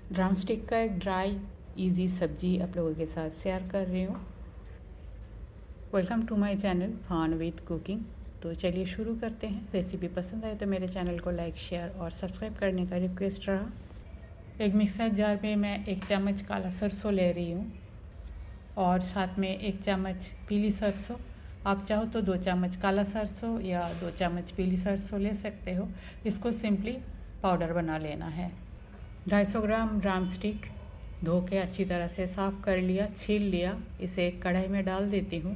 Drum stick का एक dry easy सब्जी आप लोगों के साथ शेयर कर रही हूँ। वेलकम टू माय चैनल फान विद कुकिंग। तो चलिए शुरू करते हैं। रेसिपी पसंद आए तो मेरे चैनल को लाइक शेयर और सब्सक्राइब करने का रिक्वेस्ट रहा। एक मिक्सर जार में मैं 1 चम्मच काला सरसों ले रही हूँ और साथ में 1 चम्मच पीली सरसों। आप चाहो तो 2 चम्मच काला सरसों या 2 चम्मच पीली सरसों ले सकते हो। इसको सिंपली पाउडर बना लेना है। 250 ग्राम ड्रम स्टिक धो के अच्छी तरह से साफ़ कर लिया, छील लिया। इसे एक कढ़ाई में डाल देती हूँ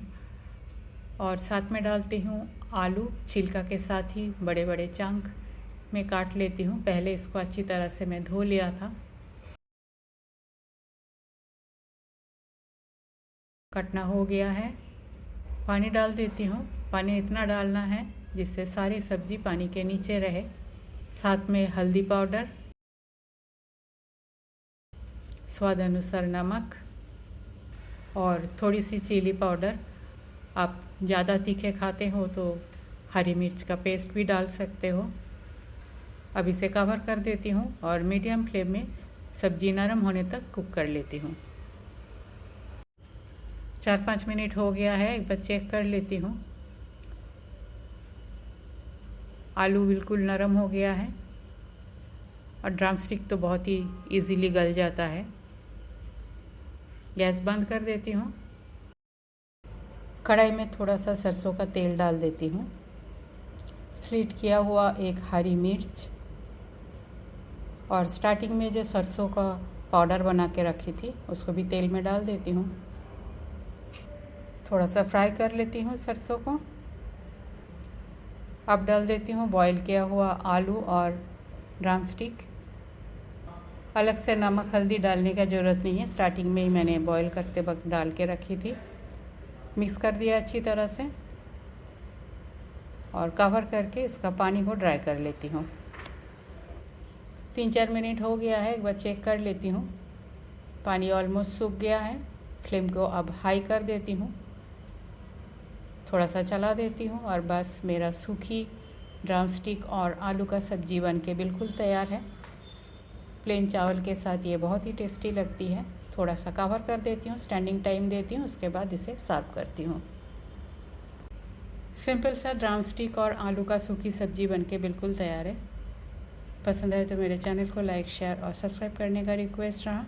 और साथ में डालती हूँ आलू। छिलका के साथ ही बड़े बड़े चंक में काट लेती हूँ। पहले इसको अच्छी तरह से मैं धो लिया था। कटना हो गया है। पानी डाल देती हूँ। पानी इतना डालना है जिससे सारी सब्जी पानी के नीचे रहे। साथ में हल्दी पाउडर, स्वाद अनुसार नमक और थोड़ी सी चिली पाउडर। आप ज़्यादा तीखे खाते हो तो हरी मिर्च का पेस्ट भी डाल सकते हो। अब इसे कवर कर देती हूँ और मीडियम फ्लेम में सब्जी नरम होने तक कुक कर लेती हूँ। 4-5 मिनट हो गया है। एक बार चेक कर लेती हूँ। आलू बिल्कुल नरम हो गया है और ड्रम स्टिक तो बहुत ही इजीली गल जाता है। गैस बंद कर देती हूँ। कढ़ाई में थोड़ा सा सरसों का तेल डाल देती हूँ। स्लिट किया हुआ एक हरी मिर्च और स्टार्टिंग में जो सरसों का पाउडर बना के रखी थी उसको भी तेल में डाल देती हूँ। थोड़ा सा फ्राई कर लेती हूँ सरसों को। अब डाल देती हूँ बॉईल किया हुआ आलू और ड्रम स्टिक। अलग से नमक हल्दी डालने का ज़रूरत नहीं है, स्टार्टिंग में ही मैंने बॉईल करते वक्त डाल के रखी थी। मिक्स कर दिया अच्छी तरह से और कवर करके इसका पानी को ड्राई कर लेती हूँ। 3-4 मिनट हो गया है। एक बार चेक कर लेती हूँ। पानी ऑलमोस्ट सूख गया है। फ्लेम को अब हाई कर देती हूँ। थोड़ा सा चला देती हूँ और बस मेरा सूखी ड्रम स्टिक और आलू का सब्जी बन के बिल्कुल तैयार है। प्लेन चावल के साथ ये बहुत ही टेस्टी लगती है। थोड़ा सा कवर कर देती हूँ, स्टैंडिंग टाइम देती हूँ, उसके बाद इसे सर्व करती हूँ। सिंपल सा ड्रम स्टिक और आलू का सूखी सब्जी बनके बिल्कुल तैयार है। पसंद आए तो मेरे चैनल को लाइक शेयर और सब्सक्राइब करने का रिक्वेस्ट रहा।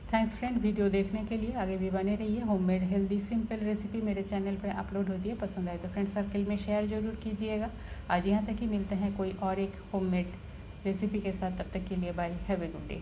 थैंक्स फ्रेंड, वीडियो देखने के लिए। आगे भी बने रहिए। होममेड हेल्दी सिंपल रेसिपी मेरे चैनल पर अपलोड होती है। पसंद आए तो फ्रेंड सर्कल में शेयर ज़रूर कीजिएगा। आज यहाँ तक ही मिलते हैं कोई और एक होममेड रेसिपी के साथ। तब तक के लिए bye, have a good day.